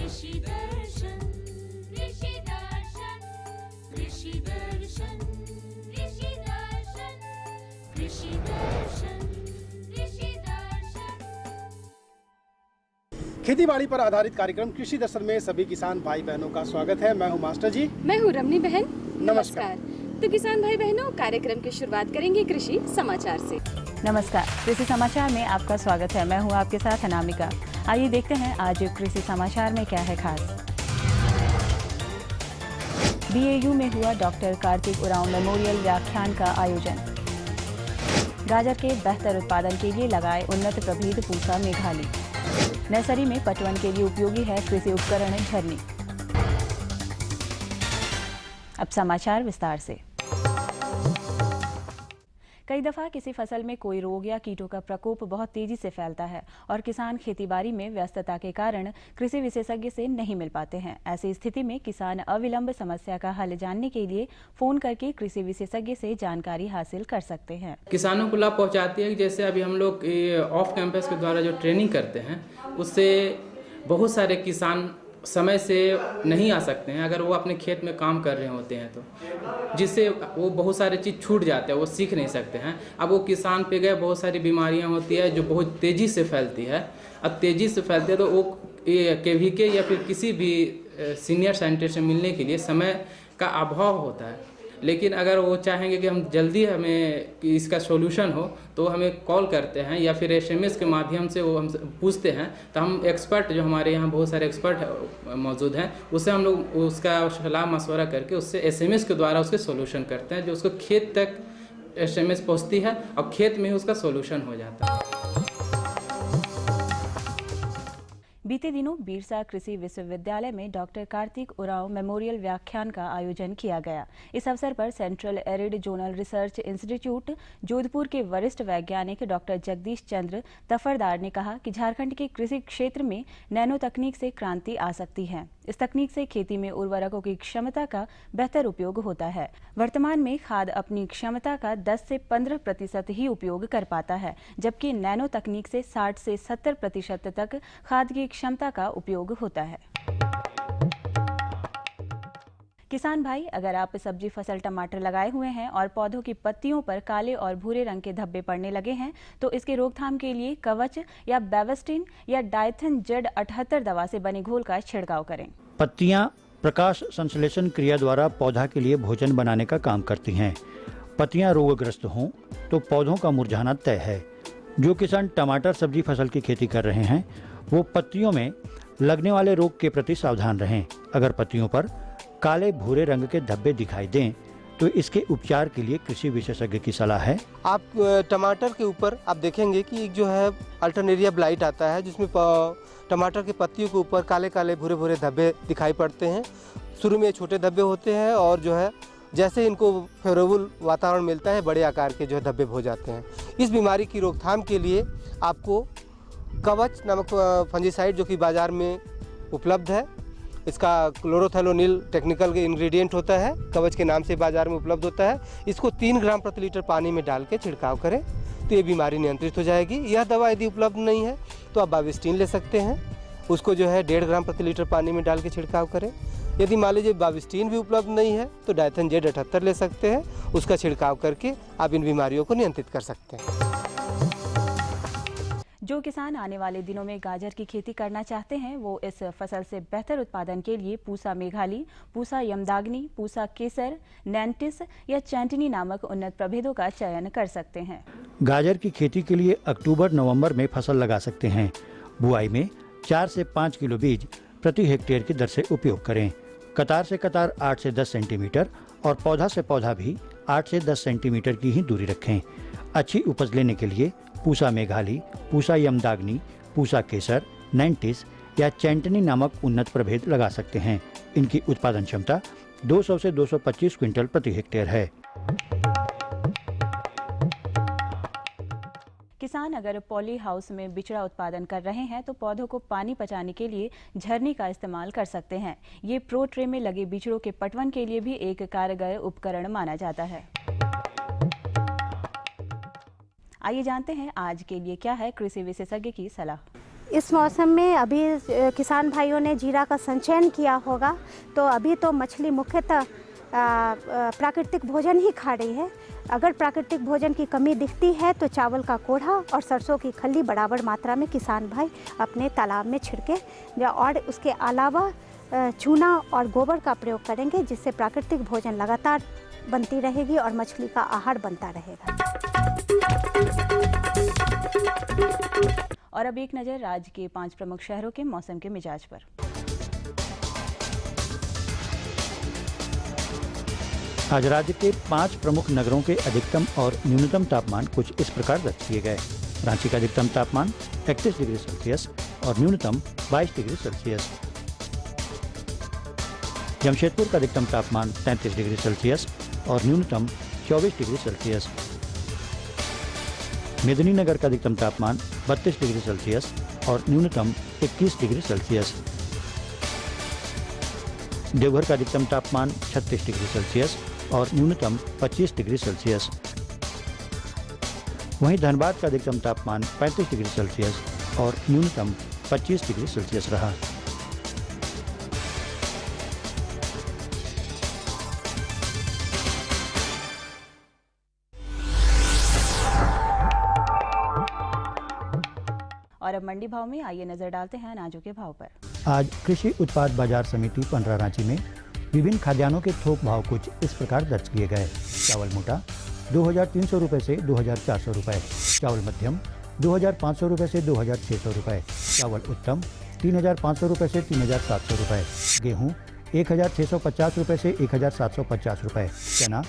कृषि दर्शन कृषि दर्शन कृषि दर्शन कृषि दर्शन कृषि दर्शन कृषि दर्शन। खेतीबाड़ी पर आधारित कार्यक्रम कृषि दर्शन में सभी किसान भाई बहनों का स्वागत है। मैं हूं मास्टर जी। मैं हूँ रमनी बहन। नमस्कार। तो किसान भाई बहनों, कार्यक्रम की शुरुआत करेंगे कृषि समाचार से। नमस्कार, कृषि समाचार में आपका स्वागत है। मैं हूं आपके साथ अनामिका। आइए देखते हैं आज कृषि समाचार में क्या है खास। बीएयू में हुआ डॉक्टर कार्तिक उरांव मेमोरियल व्याख्यान का आयोजन। गाजर के बेहतर उत्पादन के लिए लगाए उन्नत प्रभेद पूसा मेघाली। नर्सरी में पटवन के लिए उपयोगी है कृषि उपकरण झरनी। अब समाचार विस्तार से। कई दफा किसी फसल में कोई रोग या कीटों का प्रकोप बहुत तेजी से फैलता है और किसान खेतीबाड़ी में व्यस्तता के कारण कृषि विशेषज्ञ से नहीं मिल पाते हैं। ऐसी स्थिति में किसान अविलंब समस्या का हल जानने के लिए फोन करके कृषि विशेषज्ञ से जानकारी हासिल कर सकते हैं। किसानों को लाभ पहुंचाती है। जैसे अभी हम लोग ऑफ कैंपस के द्वारा जो ट्रेनिंग करते हैं उससे बहुत सारे किसान समय से नहीं आ सकते हैं, अगर वो अपने खेत में काम कर रहे होते हैं तो, जिससे वो बहुत सारे चीज़ छूट जाते हैं, वो सीख नहीं सकते हैं। अब वो किसान पे गए, बहुत सारी बीमारियां होती है जो बहुत तेज़ी से फैलती है। अब तेज़ी से फैलती है तो वो केवीके या फिर किसी भी सीनियर साइंटिस्ट से मिलने के लिए समय का अभाव होता है। लेकिन अगर वो चाहेंगे कि हम जल्दी हमें कि इसका सॉल्यूशन हो तो हमें कॉल करते हैं या फिर एसएमएस के माध्यम से वो हम पूछते हैं। तो हम एक्सपर्ट, जो हमारे यहाँ बहुत सारे एक्सपर्ट मौजूद हैं, उससे हम लोग उसका सलाह मशवरा करके उससे एसएमएस के द्वारा उसके सॉल्यूशन करते हैं, जो उसको खेत तक एसएमएस पहुँचती है और खेत में ही उसका सॉल्यूशन हो जाता है। बीते दिनों बिरसा कृषि विश्वविद्यालय में डॉक्टर कार्तिक उरांव मेमोरियल व्याख्यान का आयोजन किया गया। इस अवसर पर central arid zonal research institute Jodhpur के वरिष्ठ वैज्ञानिक डॉक्टर जगदीश चंद्र तफरदार ने कहा कि झारखंड के कृषि क्षेत्र में नैनो तकनीक से क्रांति आ सकती है। इस तकनीक से खेती में उर्वरकों की क्षमता का बेहतर उपयोग होता है। वर्तमान में खाद अपनी क्षमता का 10 से 15% ही उपयोग कर पाता है, जबकि नैनो तकनीक से 60 से 70% तक खाद की क्षमता का उपयोग होता है। किसान भाई, अगर आप सब्जी फसल टमाटर लगाए हुए हैं और पौधों की पत्तियों पर काले और भूरे रंग के धब्बे पड़ने लगे हैं तो इसके रोकथाम के लिए कवच या बेवस्टिन या डायथन Z78 दवा से बने घोल का छिड़काव करें। पत्तियां प्रकाश संश्लेषण क्रिया द्वारा पौधा के लिए भोजन बनाने का काम करती हैं। पत्तियां रोगग्रस्त हों तो पौधों का मुरझाना तय है। जो किसान टमाटर सब्जी फसल की खेती कर रहे हैं वो पत्तियों में लगने वाले रोग के प्रति सावधान रहें। अगर पत्तियों पर काले भूरे रंग के धब्बे दिखाई दें तो इसके उपचार के लिए कृषि विशेषज्ञ की सलाह है। आप टमाटर के ऊपर आप देखेंगे कि जो है अल्टरनेरिया ब्लाइट आता है, जिसमें टमाटर की पत्तियों के ऊपर काले काले भूरे भूरे धब्बे दिखाई पड़ते हैं। शुरू में छोटे धब्बे होते हैं और जो है जैसे इनको फेवरेबल वातावरण मिलता है बड़े आकार के जो है धब्बे हो जाते हैं। इस बीमारी की रोकथाम के लिए आपको कवच नामक फंजीसाइड जो कि बाज़ार में उपलब्ध है, इसका क्लोरोथेलोनिल टेक्निकल के इंग्रेडिएंट होता है, कवच के नाम से बाजार में उपलब्ध होता है। इसको 3 ग्राम प्रति लीटर पानी में डाल के छिड़काव करें तो ये बीमारी नियंत्रित हो जाएगी। यह दवा यदि उपलब्ध नहीं है तो आप बाविस्टीन ले सकते हैं, उसको जो है 1.5 ग्राम प्रति लीटर पानी में डाल के छिड़काव करें। यदि मान लीजिए बाविस्टीन भी उपलब्ध नहीं है तो डायथन Z78 ले सकते हैं, उसका छिड़काव करके आप इन बीमारियों को नियंत्रित कर सकते हैं। जो किसान आने वाले दिनों में गाजर की खेती करना चाहते हैं वो इस फसल से बेहतर उत्पादन के लिए पूसा मेघाली, पूसा यमदाग्नि, पूसा केसर, नैंटिस या चैंटनी नामक उन्नत प्रभेदों का चयन कर सकते हैं। गाजर की खेती के लिए अक्टूबर-नवंबर में फसल लगा सकते हैं। बुआई में 4 से 5 किलो बीज प्रति हेक्टेयर की दर से उपयोग करें। कतार से कतार 8 से 10 सेंटीमीटर और पौधा से पौधा भी 8 से 10 सेंटीमीटर की ही दूरी रखें। अच्छी उपज लेने के लिए पूसा मेघाली, पूसा यमदाग्नि, पूसा केसर, नैंटिस या चैंटनी नामक उन्नत प्रभेद लगा सकते हैं। इनकी उत्पादन क्षमता 200 से 225 क्विंटल प्रति हेक्टेयर है। किसान अगर पॉली हाउस में बिचड़ा उत्पादन कर रहे हैं तो पौधों को पानी पहुंचाने के लिए झरनी का इस्तेमाल कर सकते हैं। ये प्रो ट्रे में लगे बिचड़ों के पटवन के लिए भी एक कारगर उपकरण माना जाता है। आइए जानते हैं आज के लिए क्या है कृषि विशेषज्ञ की सलाह। इस मौसम में अभी किसान भाइयों ने जीरा का संचयन किया होगा, तो अभी तो मछली मुख्यतः प्राकृतिक भोजन ही खा रही है। अगर प्राकृतिक भोजन की कमी दिखती है तो चावल का कोढ़ा और सरसों की खल्ली बराबर मात्रा में किसान भाई अपने तालाब में छिड़के और उसके अलावा चूना और गोबर का प्रयोग करेंगे, जिससे प्राकृतिक भोजन लगातार बनती रहेगी और मछली का आहार बनता रहेगा। और अब एक नज़र राज्य के 5 प्रमुख शहरों के मौसम के मिजाज पर। आज राज्य के 5 प्रमुख नगरों के अधिकतम और न्यूनतम तापमान कुछ इस प्रकार दर्ज किए गए। रांची का अधिकतम तापमान 31 डिग्री सेल्सियस और न्यूनतम 22 डिग्री सेल्सियस। जमशेदपुर का अधिकतम तापमान 33 डिग्री सेल्सियस और न्यूनतम 24 डिग्री सेल्सियस। मेदिनीनगर का अधिकतम तापमान 32 डिग्री सेल्सियस और न्यूनतम 21 डिग्री सेल्सियस। देवघर का अधिकतम तापमान 36 डिग्री सेल्सियस और न्यूनतम 25 डिग्री सेल्सियस। वहीं धनबाद का अधिकतम तापमान 35 डिग्री सेल्सियस और न्यूनतम 25 डिग्री सेल्सियस रहा। और अब मंडी भाव में आइए नजर डालते हैं अनाजों के भाव पर। आज कृषि उत्पाद बाजार समिति पंडरा रांची में विभिन्न खाद्यान्नों के थोक भाव कुछ इस प्रकार दर्ज किए गए। चावल मोटा 2,300 रुपये से 2,400 रुपये, चावल मध्यम 2,500 रुपये से 2,600 रुपये, चावल उत्तम 3,500 रुपये से 3,700 रुपये, गेहूँ 1,650 रुपये से 1,750 रुपये, चना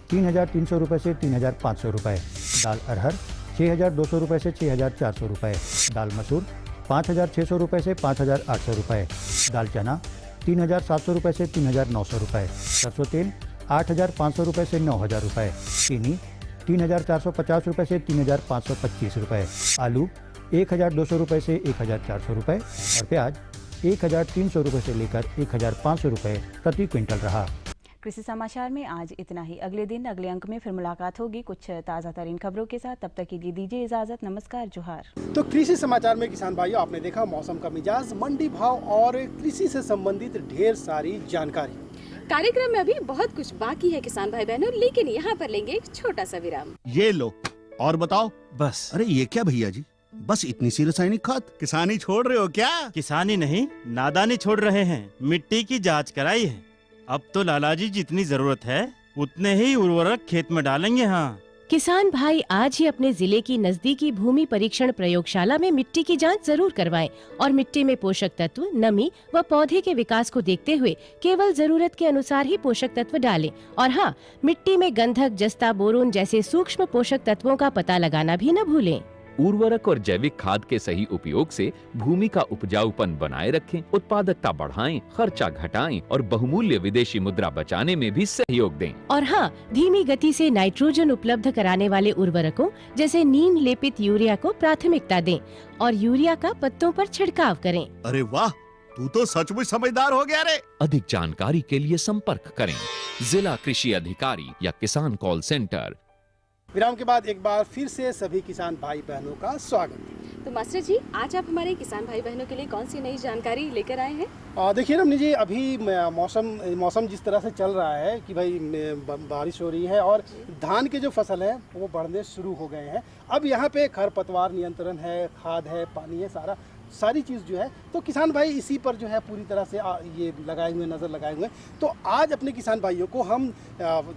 3,300 रुपये से 3,500 रुपये, दाल अरहर 6,200 रुपये से 6,400 रुपये, दाल मसूर 5,600 रुपये से 5,800 रुपये, दाल चना 3,700 रुपये से 3,900 रुपये, सरसों तेल 8,500 रुपये से 9,000 रुपये, चीनी 3,450 रुपये से 3,525 रुपये, आलू 1,200 रुपये से 1,400 रुपये और प्याज 1,300 रुपये से लेकर 1,500 रुपये प्रति क्विंटल रहा। कृषि समाचार में आज इतना ही। अगले दिन अगले अंक में फिर मुलाकात होगी कुछ ताज़ा तरीन खबरों के साथ। तब तक के लिए दीजिए इजाज़त। नमस्कार, जोहार। तो कृषि समाचार में किसान भाइयों, आपने देखा मौसम का मिजाज, मंडी भाव और कृषि से संबंधित ढेर सारी जानकारी। कार्यक्रम में अभी बहुत कुछ बाकी है किसान भाई बहनों, लेकिन यहाँ पर लेंगे एक छोटा सा विराम। ये लो और बताओ। बस। अरे ये क्या भैया जी, बस इतनी सी रासायनिक खाद? किसानी छोड़ रहे हो क्या? किसानी नहीं, नादानी छोड़ रहे हैं। मिट्टी की जांच कराई है। अब तो लालाजी जितनी जरूरत है उतने ही उर्वरक खेत में डालेंगे। हाँ, किसान भाई आज ही अपने जिले की नजदीकी भूमि परीक्षण प्रयोगशाला में मिट्टी की जांच जरूर करवाएं और मिट्टी में पोषक तत्व, नमी व पौधे के विकास को देखते हुए केवल जरूरत के अनुसार ही पोषक तत्व डालें। और हाँ, मिट्टी में गंधक, जस्ता, बोरोन जैसे सूक्ष्म पोषक तत्वों का पता लगाना भी न भूलें। उर्वरक और जैविक खाद के सही उपयोग से भूमि का उपजाऊपन बनाए रखें, उत्पादकता बढ़ाएं, खर्चा घटाएं और बहुमूल्य विदेशी मुद्रा बचाने में भी सहयोग दें। और हाँ, धीमी गति से नाइट्रोजन उपलब्ध कराने वाले उर्वरकों जैसे नीम लेपित यूरिया को प्राथमिकता दें और यूरिया का पत्तों पर छिड़काव करें। अरे वाह, तू तो सचमुच समझदार हो गया रे। अधिक जानकारी के लिए संपर्क करें जिला कृषि अधिकारी या किसान कॉल सेंटर। विराम के बाद एक बार फिर से सभी किसान भाई बहनों का स्वागत। तो मास्टर जी, आज आप हमारे किसान भाई बहनों के लिए कौन सी नई जानकारी लेकर आए हैं? देखिए रमनी जी, अभी मौसम जिस तरह से चल रहा है कि भाई बारिश हो रही है और धान के जो फसल है वो बढ़ने शुरू हो गए हैं। अब यहाँ पे खरपतवार नियंत्रण है, खाद है, पानी है, सारी चीज़ जो है, तो किसान भाई इसी पर जो है पूरी तरह से ये लगाए हुए नज़र लगाए हुए। तो आज अपने किसान भाइयों को हम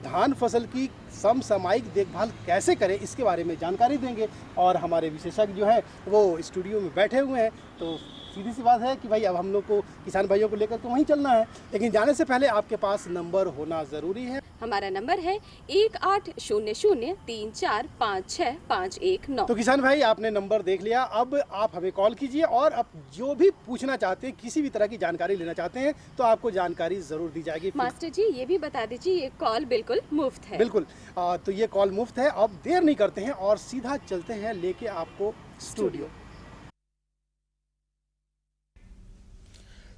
धान फसल की समसामयिक देखभाल कैसे करें इसके बारे में जानकारी देंगे और हमारे विशेषज्ञ जो है वो स्टूडियो में बैठे हुए हैं। तो सीधी सी बात है कि भाई अब हम लोग को किसान भाइयों को लेकर तो वहीं चलना है, लेकिन जाने से पहले आपके पास नंबर होना ज़रूरी है। हमारा नंबर है 1800-3456-519। तो किसान भाई, आपने नंबर देख लिया, अब आप हमें कॉल कीजिए और अब जो भी पूछना चाहते हैं, किसी भी तरह की जानकारी लेना चाहते हैं तो आपको जानकारी ज़रूर दी जाएगी। मास्टर जी, ये भी बता दीजिए, ये कॉल बिल्कुल मुफ्त है। बिल्कुल, तो ये कॉल मुफ्त है। अब देर नहीं करते हैं और सीधा चलते हैं लेके आपको स्टूडियो।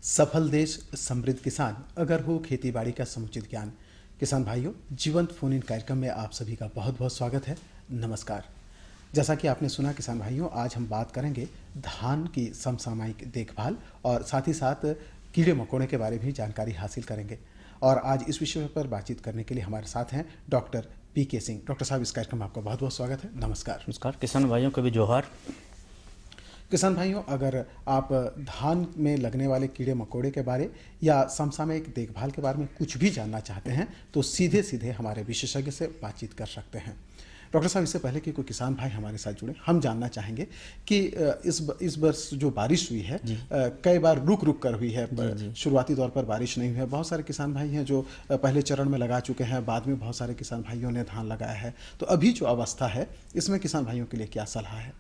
सफल देश समृद्ध किसान, अगर हो खेती बाड़ी का समुचित ज्ञान। किसान भाइयों, जीवंत फोन इन कार्यक्रम में आप सभी का बहुत बहुत स्वागत है। नमस्कार। जैसा कि आपने सुना किसान भाइयों, आज हम बात करेंगे धान की समसामयिक देखभाल और साथ ही साथ कीड़े मकोड़े के बारे में भी जानकारी हासिल करेंगे। और आज इस विषय पर बातचीत करने के लिए हमारे साथ हैं डॉक्टर पीके सिंह। डॉक्टर साहब, इस कार्यक्रम में आपका बहुत बहुत स्वागत है। नमस्कार। नमस्कार। किसान भाइयों को भी जोहार। किसान भाइयों, अगर आप धान में लगने वाले कीड़े मकोड़े के बारे या समसामयिक देखभाल के बारे में कुछ भी जानना चाहते हैं तो सीधे सीधे हमारे विशेषज्ञ से बातचीत कर सकते हैं। डॉक्टर साहब, इससे पहले कि कोई किसान भाई हमारे साथ जुड़े, हम जानना चाहेंगे कि इस वर्ष जो बारिश हुई है कई बार रुक रुक कर हुई है। शुरुआती तौर पर बारिश नहीं हुई है। बहुत सारे किसान भाई हैं जो पहले चरण में लगा चुके हैं, बाद में बहुत सारे किसान भाइयों ने धान लगाया है। तो अभी जो अवस्था है इसमें किसान भाइयों के लिए क्या सलाह है?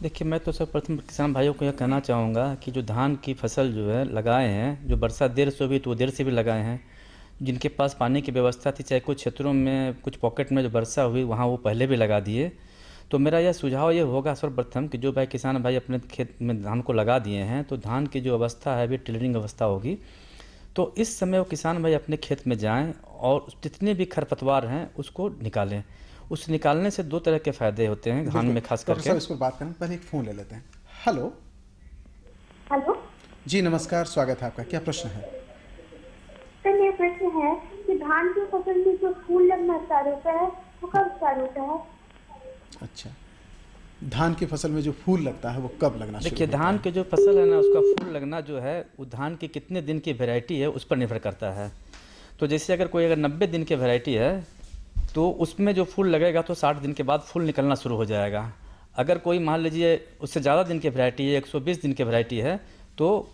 देखिए, मैं तो सर्वप्रथम किसान भाइयों को यह कहना चाहूँगा कि जो धान की फसल जो है लगाए हैं, जो बरसात देर से हुई तो वो देर से भी लगाए हैं, जिनके पास पानी की व्यवस्था थी, चाहे कुछ क्षेत्रों में कुछ पॉकेट में जो वर्षा हुई वहाँ वो पहले भी लगा दिए। तो मेरा यह सुझाव ये होगा सर्वप्रथम कि जो भाई किसान भाई अपने खेत में धान को लगा दिए हैं तो धान की जो अवस्था है अभी टिलरिंग अवस्था होगी। तो इस समय वो किसान भाई अपने खेत में जाएँ और जितने भी खरपतवार हैं उसको निकालें। उस निकालने से दो तरह के फायदे होते हैं धान में खास करके। इस पर बात करें, पहले एक फ़ोन ले लेते हैं। हेलो हेलो जी, नमस्कार, स्वागत है आपका। क्या प्रश्न है? सर, मेरा प्रश्न है कि धान की फसल में जो फूल लगना स्टार्ट होता है वो कब स्टार्ट होता है? अच्छा, धान की फसल में जो फूल लगता है वो कब लगना शुरू होता है? देखिए, धान की जो फसल है ना उसका फूल लगना जो है वो धान की कितने दिन की वैरायटी है उस पर निर्भर करता है। तो जैसे अगर कोई 90 दिन की वैरायटी है तो उसमें जो फूल लगेगा तो 60 दिन के बाद फूल निकलना शुरू हो जाएगा। अगर कोई मान लीजिए उससे ज़्यादा दिन की वैरायटी है, 120 दिन की वैरायटी है, तो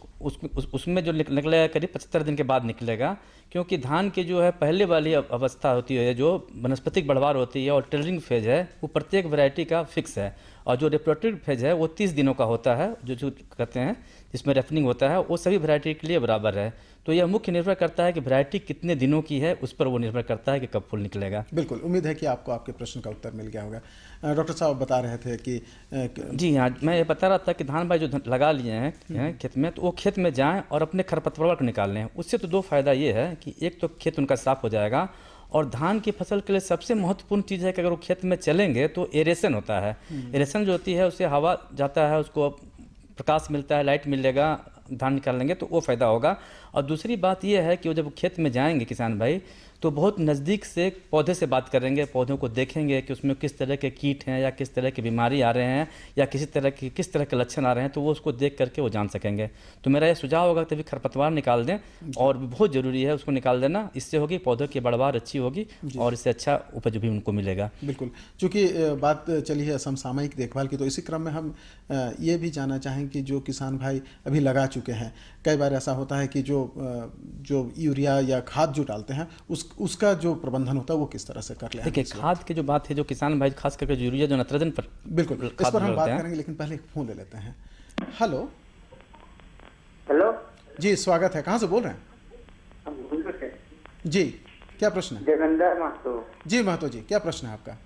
उसमें जो निकलेगा करीब 75 दिन के बाद निकलेगा। क्योंकि धान की जो है पहले वाली अवस्था होती है, जो वनस्पतिक बढ़वार होती है और टिलरिंग फेज है, वो प्रत्येक वैरायटी का फिक्स है। और जो रिप्रोडक्टिव फेज है वो 30 दिनों का होता है, जो कहते हैं जिसमें रेफनिंग होता है, वो सभी वैरायटी के लिए बराबर है। तो यह मुख्य निर्भर करता है कि वैरायटी कितने दिनों की है, उस पर वो निर्भर करता है कि कब फूल निकलेगा। बिल्कुल, उम्मीद है कि आपको आपके प्रश्न का उत्तर मिल गया होगा। डॉक्टर साहब बता रहे थे कि जी हाँ, मैं ये बता रहा था कि धान भाई जो लगा लिए हैं खेत में, तो वो खेत में जाएं और अपने खरपतवार को निकाल लें। उससे तो दो फायदा ये है कि एक तो खेत उनका साफ हो जाएगा, और धान की फसल के लिए सबसे महत्वपूर्ण चीज़ है कि अगर वो खेत में चलेंगे तो एरेशन होता है। एरेशन जो होती है उससे हवा जाता है, उसको प्रकाश मिलता है, लाइट मिलेगा, धान निकाल लेंगे तो वो फ़ायदा होगा। और दूसरी बात ये है कि वो जब खेत में जाएंगे किसान भाई तो बहुत नज़दीक से पौधे से बात करेंगे, पौधों को देखेंगे कि उसमें किस तरह के कीट हैं या किस तरह की बीमारी आ रहे हैं या किस तरह के लक्षण आ रहे हैं, तो वो उसको देख करके वो जान सकेंगे। तो मेरा ये सुझाव होगा तभी खरपतवार निकाल दें, और बहुत ज़रूरी है उसको निकाल देना। इससे होगी पौधों की बढ़वार अच्छी होगी और इससे अच्छा उपज भी उनको मिलेगा। बिल्कुल, चूँकि बात चली है समसामयिक देखभाल की, तो इसी क्रम में हम ये भी जानना चाहें कि जो किसान भाई अभी लगा चुके हैं, कई बार ऐसा होता है कि जो यूरिया या खाद जो डालते हैं उसका जो प्रबंधन होता है वो किस तरह से कर ले? देखिए, खाद की जो बात है, जो किसान भाई खास करके यूरिया जो नाइट्रोजन पर, बिल्कुल इस पर हम बात करेंगे, लेकिन पहले एक फ़ोन ले लेते हैं। हेलो हेलो जी, स्वागत है। कहाँ से बोल रहे हैं? जी, क्या प्रश्न है? देवेंद्र महतो। जी महतो जी, क्या प्रश्न है आपका?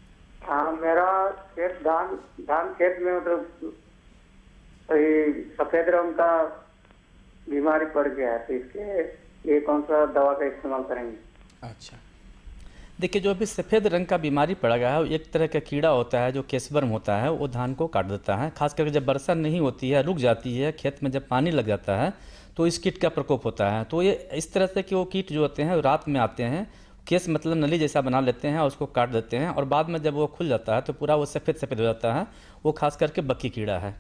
हाँ, मेरा खेत धान खेत में मतलब सफेद रंग का बीमारी पड़ गया है, तो इसके लिए कौन सा दवा का इस्तेमाल करेंगे? अच्छा, देखिए, जो अभी सफ़ेद रंग का बीमारी पड़ गया है, एक तरह का कीड़ा होता है जो केसवर्म होता है, वो धान को काट देता है। खास करके जब वर्षा नहीं होती है, रुक जाती है, खेत में जब पानी लग जाता है तो इस कीट का प्रकोप होता है। तो ये इस तरह से कि वो कीट जो होते हैं रात में आते हैं, केस मतलब नली जैसा बना लेते हैं और उसको काट देते हैं, और बाद में जब वो खुल जाता है तो पूरा वो सफ़ेद हो जाता है। वो खास करके बक्की कीड़ा है।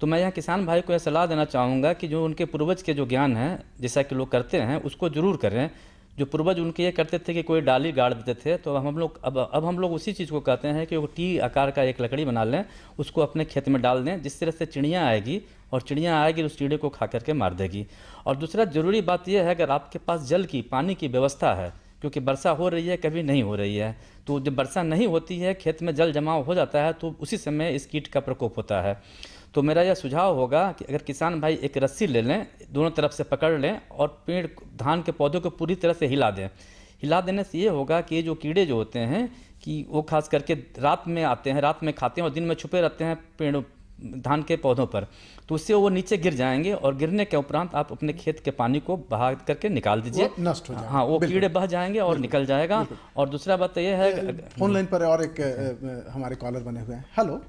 तो मैं यहाँ किसान भाई को यह सलाह देना चाहूँगा कि जो उनके पूर्वज के जो ज्ञान है, जैसा कि लोग करते हैं, उसको ज़रूर करें। जो पूर्वज उनके ये करते थे कि कोई डाली गाड़ देते थे, तो अब हम लोग उसी चीज़ को कहते हैं कि वो टी आकार का एक लकड़ी बना लें, उसको अपने खेत में डाल दें, जिस तरह से चिड़ियाँ आएगी और चिड़ियाँ आएगी उस कीड़े को खा करके मार देगी। और दूसरा ज़रूरी बात यह है, अगर आपके पास जल की पानी की व्यवस्था है, क्योंकि वर्षा हो रही है, कभी नहीं हो रही है, तो जब वर्षा नहीं होती है, खेत में जल जमाव हो जाता है, तो उसी समय इस कीट का प्रकोप होता है। तो मेरा यह सुझाव होगा कि अगर किसान भाई एक रस्सी ले लें, दोनों तरफ से पकड़ लें और पेड़ धान के पौधों को पूरी तरह से हिला दें। हिला देने से ये होगा कि ये जो कीड़े जो होते हैं कि वो खास करके रात में आते हैं, रात में खाते हैं और दिन में छुपे रहते हैं पेड़ धान के पौधों पर, तो उससे वो नीचे गिर जाएंगे और गिरने के उपरांत आप अपने खेत के पानी को बहा करके निकाल दीजिए, नष्ट हो जाएगा। हाँ, वो कीड़े बह जाएंगे और निकल जाएगा। और दूसरा बात तो ये है, फोन लाइन पर और एक हमारे कॉलर बने हुए हैं। हेलो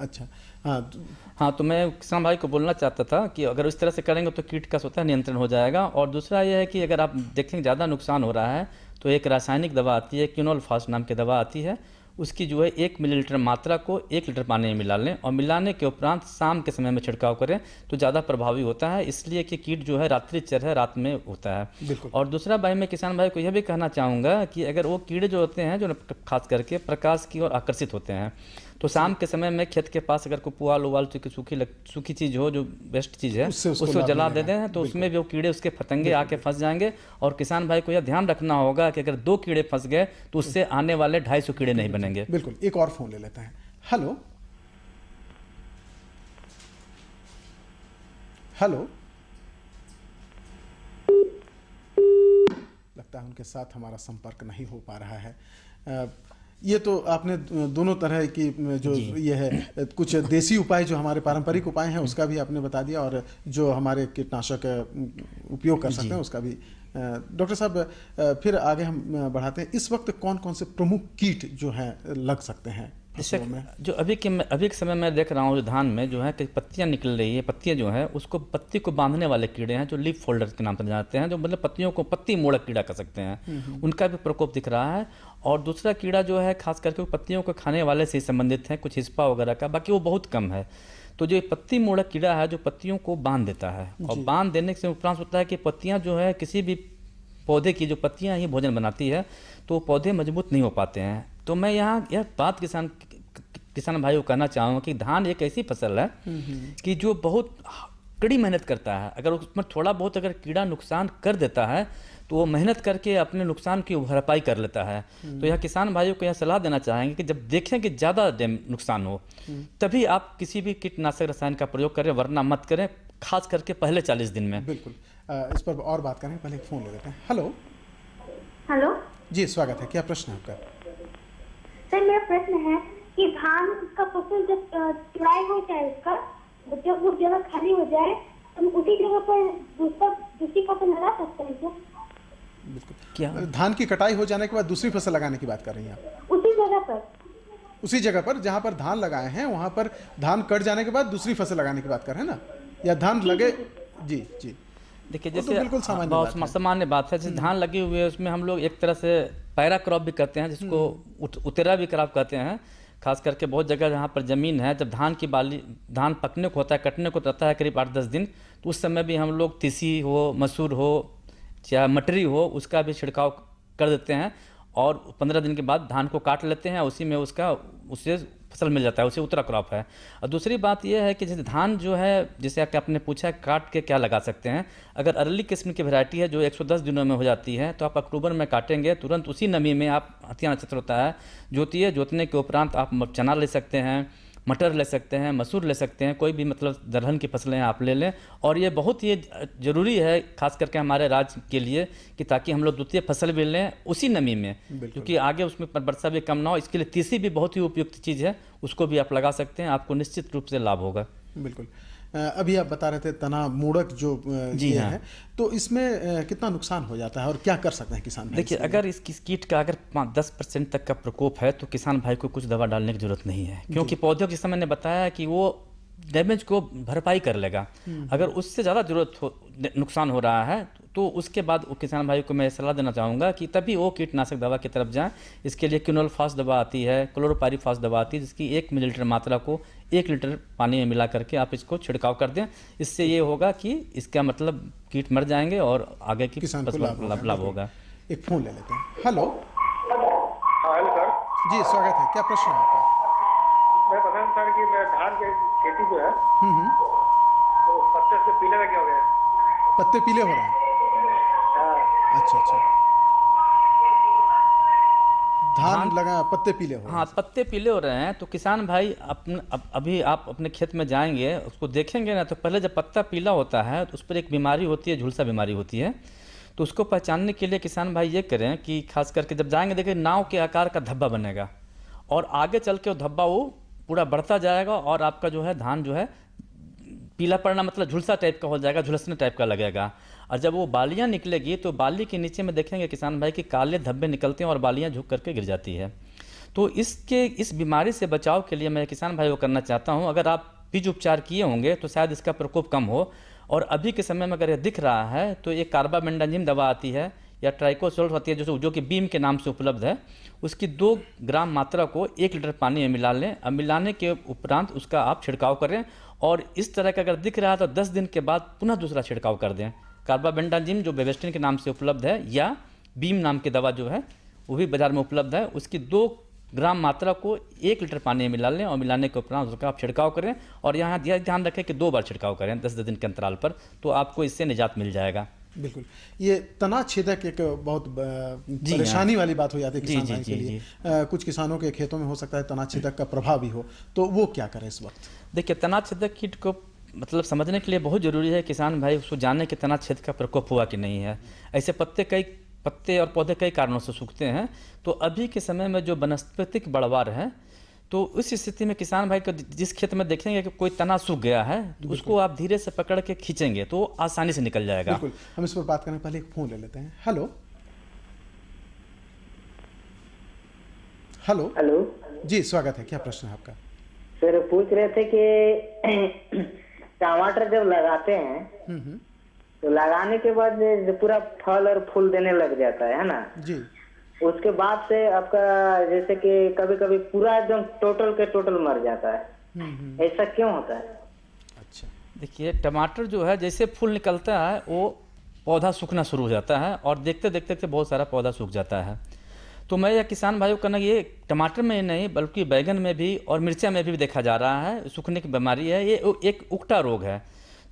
अच्छा, हाँ हाँ, तो मैं किसान भाई को बोलना चाहता था कि अगर इस तरह से करेंगे तो कीट का स्वतः नियंत्रण हो जाएगा। और दूसरा ये है कि अगर आप देखेंगे ज़्यादा नुकसान हो रहा है तो एक रासायनिक दवा आती है, क्विनोलफास नाम की दवा आती है, उसकी जो है 1 मिलीलीटर मात्रा को 1 लीटर पानी में मिला लें और मिलाने के उपरांत शाम के समय में छिड़काव करें तो ज़्यादा प्रभावी होता है, इसलिए कि कीट जो है रात्रिचर है, रात में होता है। और दूसरा भाई, मैं किसान भाई को यह भी कहना चाहूँगा कि अगर वो कीड़े जो होते हैं जो खास करके प्रकाश की ओर आकर्षित होते हैं, तो शाम के समय में खेत के पास अगर कोई पुआल उवाल सूखी चीज़ हो, जो बेस्ट चीज़ है, उसको जला देते हैं तो उसमें भी वो कीड़े, उसके फतंगे आके फंस जाएंगे। और किसान भाई को यह ध्यान रखना होगा कि अगर 2 कीड़े फंस गए तो उससे आने वाले 250 कीड़े नहीं बनेंगे। बिल्कुल। एक और फोन ले लेते हैं। हेलो हेलो, लगता है उनके साथ हमारा संपर्क नहीं हो पा रहा है। ये तो आपने दोनों तरह की जो ये है, कुछ देसी उपाय जो हमारे पारंपरिक उपाय हैं उसका भी आपने बता दिया, और जो हमारे कीटनाशक उपयोग कर सकते हैं उसका भी। डॉक्टर साहब, फिर आगे हम बढ़ाते हैं। इस वक्त कौन कौन से प्रमुख कीट जो हैं लग सकते हैं फसलों में? जो अभी के समय में देख रहा हूँ, जो धान में जो है कि पत्तियां निकल रही है, पत्तियां जो है उसको पत्ती को बांधने वाले कीड़े हैं जो लीफ फोल्डर के नाम से जाते हैं, जो मतलब पत्तियों को पत्ती मोड़क कीड़ा कह सकते हैं, उनका भी प्रकोप दिख रहा है। और दूसरा कीड़ा जो है खास करके पत्तियों को खाने वाले से संबंधित है, कुछ हिस्पा वगैरह का, बाकी वो बहुत कम है। तो जो पत्ती मोड़क कीड़ा है जो पत्तियों को बांध देता है, और बांध देने से उपरांत होता है कि पत्तियां जो है किसी भी पौधे की जो पत्तियां ही भोजन बनाती है तो पौधे मजबूत नहीं हो पाते हैं। तो मैं यहाँ यह बात किसान भाई को कहना चाहूँगा कि धान एक ऐसी फसल है कि जो बहुत कड़ी मेहनत करता है। अगर उसमें थोड़ा बहुत अगर कीड़ा नुकसान कर देता है तो वो मेहनत करके अपने नुकसान की भरपाई कर लेता है। तो यह किसान भाइयों को यह सलाह देना चाहेंगे कि जब देखें कि ज़्यादा नुकसान हो तभी आप किसी भी कीटनाशक रसायन का प्रयोग करें, वरना मत करें, खास करके पहले 40 दिन में। बिल्कुल। इस पर और बात करें, पहले एक फ़ोन ले लेते हैं। हेलो हेलो जी, स्वागत है। क्या प्रश्न है आपका? सर, मेरा प्रश्न है कि धान का फसल जब तुड़ाई हो जाए, उसका जब वो जगह खाली हो जाए तो उसी जगह पर दूसरी फसल लगा सकते हैं क्या? बिल्कुल। क्या धान की कटाई हो जाने के बाद दूसरी फसल लगाने की बात कर रही हैं आप? उसी जगह पर जहाँ पर धान लगाए हैं वहाँ पर धान कट जाने के बाद दूसरी फसल लगाने की बात कर रहे हैं ना, या धान लगे? जी जी, देखिए, तो जैसे बिल्कुल सामान्य बात है। जैसे धान लगे हुए है उसमें हम लोग एक तरह से पैरा क्रॉप भी करते हैं, जिसको उतेरा भी क्रॉप कहते हैं। खास करके बहुत जगह जहाँ पर ज़मीन है, जब धान पकने को होता है, कटने को रहता है करीब 8-10 दिन, तो उस समय भी हम लोग तीसी हो, मसूर हो, चाहे मटरी हो, उसका भी छिड़काव कर देते हैं। और 15 दिन के बाद धान को काट लेते हैं, उसी में उससे फसल मिल जाता है, उसे उतरा क्रॉप है। और दूसरी बात यह है कि जैसे धान जो है, जैसे आपने पूछा काट के क्या लगा सकते हैं, अगर अर्ली किस्म की वैरायटी है जो 110 दिनों में हो जाती है तो आप अक्टूबर में काटेंगे, तुरंत उसी नमी में आप हथिया नक्षत्र होता है जोतिए, जोतने के उपरांत आप चना ले सकते हैं, मटर ले सकते हैं, मसूर ले सकते हैं, कोई भी मतलब दलहन की फसलें आप ले लें। और ये बहुत ही ज़रूरी है खास करके हमारे राज्य के लिए कि ताकि हम लोग द्वितीय फसल भी लें उसी नमी में, क्योंकि आगे उसमें वर्षा भी कम ना हो। इसके लिए तीसी भी बहुत ही उपयुक्त चीज़ है, उसको भी आप लगा सकते हैं, आपको निश्चित रूप से लाभ होगा। बिल्कुल। अभी आप बता रहे थे तना मूढ़क जो जी हाँ, है, तो इसमें कितना नुकसान हो जाता है और क्या कर सकते हैं किसान भाई? देखिए, अगर इस कीट का अगर 5-10% तक का प्रकोप है तो किसान भाई को कुछ दवा डालने की जरूरत नहीं है, क्योंकि पौधों के समय ने बताया कि वो डैमेज को भरपाई कर लेगा। अगर उससे ज़्यादा नुकसान हो रहा है तो उसके बाद किसान भाई को मैं सलाह देना चाहूँगा कि तभी वो कीटनाशक दवा की तरफ जाएं। इसके लिए क्विनोलफास दवा आती है, क्लोरोपाइरीफास दवा आती है, जिसकी 1 मिलीलीटर मात्रा को 1 लीटर पानी में मिला करके आप इसको छिड़काव कर दें। इससे ये होगा कि इसका मतलब कीट मर जाएंगे और आगे की फसल लाभ होगा। एक फ़ोन ले लेते हैं। हेलो। हेलो सर जी, स्वागत है। क्या प्रश्न है आपका? मैं पता नहीं सर कि मैं धान की खेती जो है तो पत्ते से पीले लगे हो गए। पत्ते पीले हो रहे हैं? अच्छा, धान लगा पत्ते पीले हो रहे हैं। हाँ, पत्ते पीले हो रहे हैं तो किसान भाई अभी आप अपने खेत में जाएंगे, उसको देखेंगे ना, तो पहले जब पत्ता पीला होता है तो उस पर एक बीमारी होती है, झुलसा बीमारी होती है। तो उसको पहचानने के लिए किसान भाई ये करें कि खास करके जब जाएंगे देखिए नाव के आकार का धब्बा बनेगा, और आगे चल के वो धब्बा वो पूरा बढ़ता जाएगा और आपका जो है धान जो है पीला पड़ना मतलब झुलसा टाइप का हो जाएगा, झुलसने टाइप का लगेगा। और जब वो बालियाँ निकलेगी तो बाली के नीचे में देखेंगे किसान भाई कि काले धब्बे निकलते हैं और बालियाँ झुक करके गिर जाती है। तो इस बीमारी से बचाव के लिए मैं किसान भाइयों को करना चाहता हूँ, अगर आप बीज उपचार किए होंगे तो शायद इसका प्रकोप कम हो। और अभी के समय में अगर यह दिख रहा है तो ये कार्बामेंडाजिम दवा आती है या ट्राइकोसोल होती है जो कि बीम के नाम से उपलब्ध है, उसकी 2 ग्राम मात्रा को 1 लीटर पानी में मिला लें। अब मिलाने के उपरांत उसका आप छिड़काव करें और इस तरह का अगर दिख रहा है तो 10 दिन के बाद पुनः दूसरा छिड़काव कर दें। कार्बामेंडाजिम जो बेवेस्टिन के नाम से उपलब्ध है या बीम नाम की दवा जो है वो भी बाजार में उपलब्ध है, उसकी 2 ग्राम मात्रा को 1 लीटर पानी में मिला लें और मिलाने के उपरांत उसका आप छिड़काव करें। और यहाँ ध्यान रखें कि 2 बार छिड़काव करें 10 दिन के अंतराल पर, तो आपको इससे निजात मिल जाएगा। बिल्कुल, ये तना छेदक एक बहुत परेशानी वाली बात हो जाती है किसान भाई के लिए। कुछ किसानों के खेतों में हो सकता है तना छेदक का प्रभाव भी हो, तो वो क्या करें इस वक्त? देखिए, तना छेदक कीट को मतलब समझने के लिए बहुत ज़रूरी है किसान भाई उसको जाने कि तना छेद का प्रकोप हुआ कि नहीं है। ऐसे पत्ते और पौधे कई कारणों से सूखते हैं, तो अभी के समय में जो वनस्पतिक बढ़वार है, तो उस स्थिति में किसान भाई को जिस खेत में देखेंगे कि कोई तना सूख गया है तो उसको आप धीरे से पकड़ के खींचेंगे तो आसानी से निकल जाएगा। बिल्कुल, हम इस पर बात करने पहले एक फोन ले लेते हैं। हेलो हेलो हेलो जी, स्वागत है, क्या प्रश्न है आपका? सर पूछ रहे थे कि टमाटर जब लगाते हैं तो लगाने के बाद पूरा फल और फूल देने लग जाता है ना जी, उसके बाद से आपका जैसे कि कभी कभी पूरा एकदम टोटल के टोटल मर जाता है, ऐसा क्यों होता है? अच्छा, देखिए, टमाटर जो है जैसे फूल निकलता है वो पौधा सूखना शुरू हो जाता है और देखते देखते बहुत सारा पौधा सूख जाता है। तो मैं यह किसान भाइयों को कहना, ये टमाटर में नहीं बल्कि बैगन में भी और मिर्चा में भी देखा जा रहा है सूखने की बीमारी है। ये एक उकटा रोग है,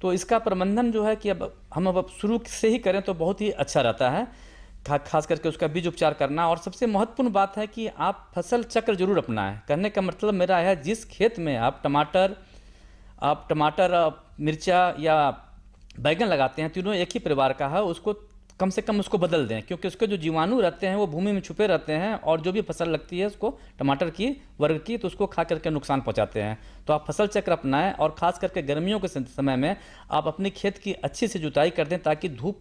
तो इसका प्रबंधन जो है कि अब शुरू से ही करें तो बहुत ही अच्छा रहता है, खास करके उसका बीज उपचार करना। और सबसे महत्वपूर्ण बात है कि आप फसल चक्र जरूर अपनाएं। कहने का मतलब मेरा है जिस खेत में आप टमाटर मिर्चा या बैगन लगाते हैं, तीनों एक ही परिवार का है, उसको कम से कम उसको बदल दें, क्योंकि उसके जो जीवाणु रहते हैं वो भूमि में छुपे रहते हैं और जो भी फसल लगती है उसको टमाटर की वर्ग की तो उसको खा करके नुकसान पहुंचाते हैं। तो आप फसल चक्र अपनाएं और ख़ास करके गर्मियों के समय में आप अपनी खेत की अच्छी से जुताई कर दें ताकि धूप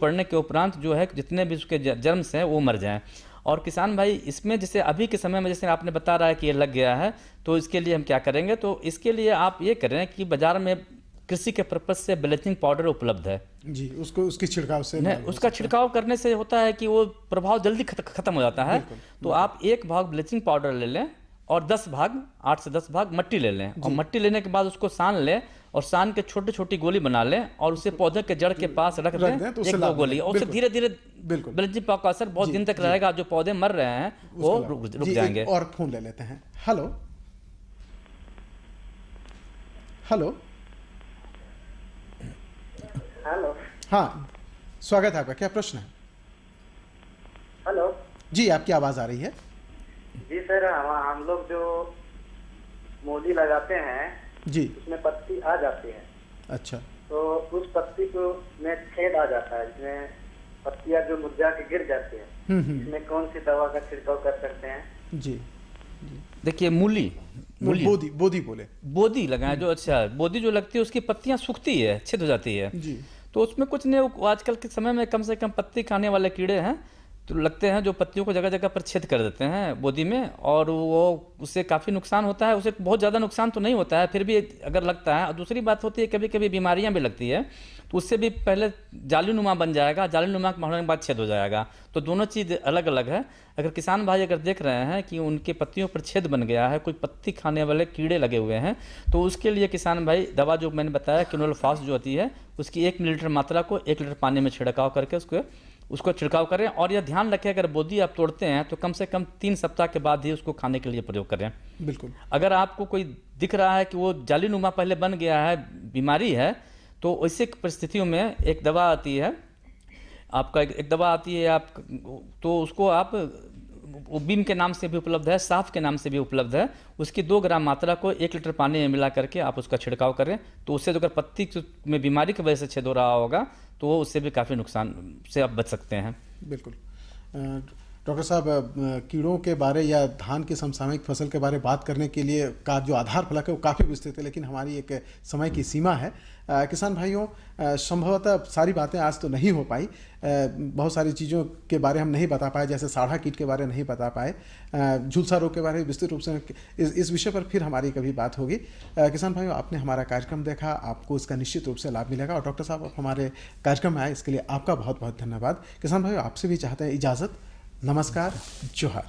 पड़ने के उपरांत जो है जितने भी उसके जर्म्स हैं वो मर जाएँ। और किसान भाई इसमें जैसे अभी के समय में जैसे आपने बता रहा है कि ये लग गया है, तो इसके लिए हम क्या करेंगे, तो इसके लिए आप ये करें कि बाज़ार में कृषि के पर्पज से ब्लीचिंग पाउडर उपलब्ध है जी, उसके छिड़काव से नहीं, उसका छिड़काव करने से होता है कि वो प्रभाव जल्दी खत्म हो जाता है। तो आप 1 भाग ब्लीचिंग पाउडर ले लें और 8 से 10 भाग मट्टी ले लें और मट्टी लेने के बाद उसको सान लें और सान के छोटी छोटी गोली बना लें और उसे पौधे के जड़ के पास रख दें 1-2 गोली, और उससे धीरे धीरे ब्लीचिंग पाउडर का असर बहुत दिन तक रहेगा। जो पौधे मर रहे हैं वो रुक जाएंगे। और फोन ले लेते हैं। हेलो हेलो हेलो, हाँ, स्वागत है आपका, क्या प्रश्न है? हेलो जी, आपकी आवाज आ रही है। जी सर, हम लोग जो मूली लगाते हैं जी, उसमें पत्ती आ जाती है। अच्छा, तो उस पत्ती को में छेद आ जाता है, जिसमें पत्तियां जो मुरझा के गिर जाती है, इसमें कौन सी दवा का छिड़काव कर सकते हैं? जी, देखिए, बोदी लगाएं जो अच्छा है। बोदी जो लगती है उसकी पत्तियां सूखती है, छेद हो जाती है जी, तो उसमें कुछ नहीं। आजकल के समय में कम से कम पत्ती खाने वाले कीड़े हैं तो लगते हैं जो पत्तियों को जगह जगह पर छेद कर देते हैं बोदी में, और वो उससे काफ़ी नुकसान होता है। उसे बहुत ज़्यादा नुकसान तो नहीं होता है, फिर भी अगर लगता है। और दूसरी बात होती है कभी कभी बीमारियां भी लगती है तो उससे भी पहले जालीनुमा बन जाएगा, जालीनुमा होने के बाद छेद हो जाएगा। तो दोनों चीज़ अलग अलग है। अगर किसान भाई अगर देख रहे हैं कि उनके पत्तियों पर छेद बन गया है, कोई पत्ती खाने वाले कीड़े लगे हुए हैं, तो उसके लिए किसान भाई दवा जो मैंने बताया क्विनोल फास्ट जो होती है उसकी 1 मिलीलीटर मात्रा को 1 लीटर पानी में छिड़काव करके उसको छिड़काव करें। और यह ध्यान रखें अगर बोदी आप तोड़ते हैं तो कम से कम 3 सप्ताह के बाद ही उसको खाने के लिए प्रयोग करें। बिल्कुल, अगर आपको कोई दिख रहा है कि वो जालीनुमा पहले बन गया है, बीमारी है, तो ऐसे परिस्थितियों में एक दवा आती है आपका, एक दवा आती है आप तो उसको आप बीम के नाम से भी उपलब्ध है, साफ के नाम से भी उपलब्ध है। उसकी 2 ग्राम मात्रा को 1 लीटर पानी में मिला करके आप उसका छिड़काव करें तो उससे अगर पत्ती में बीमारी की वजह से छेद हो रहा होगा तो उससे भी काफ़ी नुकसान से आप बच सकते हैं। बिल्कुल, डॉक्टर साहब, कीड़ों के बारे या धान की समसामयिक फसल के बारे बात करने के लिए का जो आधार फलक है वो काफ़ी विस्तृत है, लेकिन हमारी एक समय की सीमा है। किसान भाइयों, संभवतः सारी बातें आज तो नहीं हो पाई, बहुत सारी चीज़ों के बारे हम नहीं बता पाए, जैसे साढ़ा कीट के बारे नहीं बता पाए, झुलसा रोग के बारे में विस्तृत रूप से इस विषय पर फिर हमारी कभी बात होगी। किसान भाइयों, आपने हमारा कार्यक्रम देखा, आपको इसका निश्चित रूप से लाभ मिलेगा, और डॉक्टर साहब आप हमारे कार्यक्रम में आए इसके लिए आपका बहुत बहुत धन्यवाद। किसान भाइयों, आपसे भी चाहते हैं इजाज़त। नमस्कार, जोहार।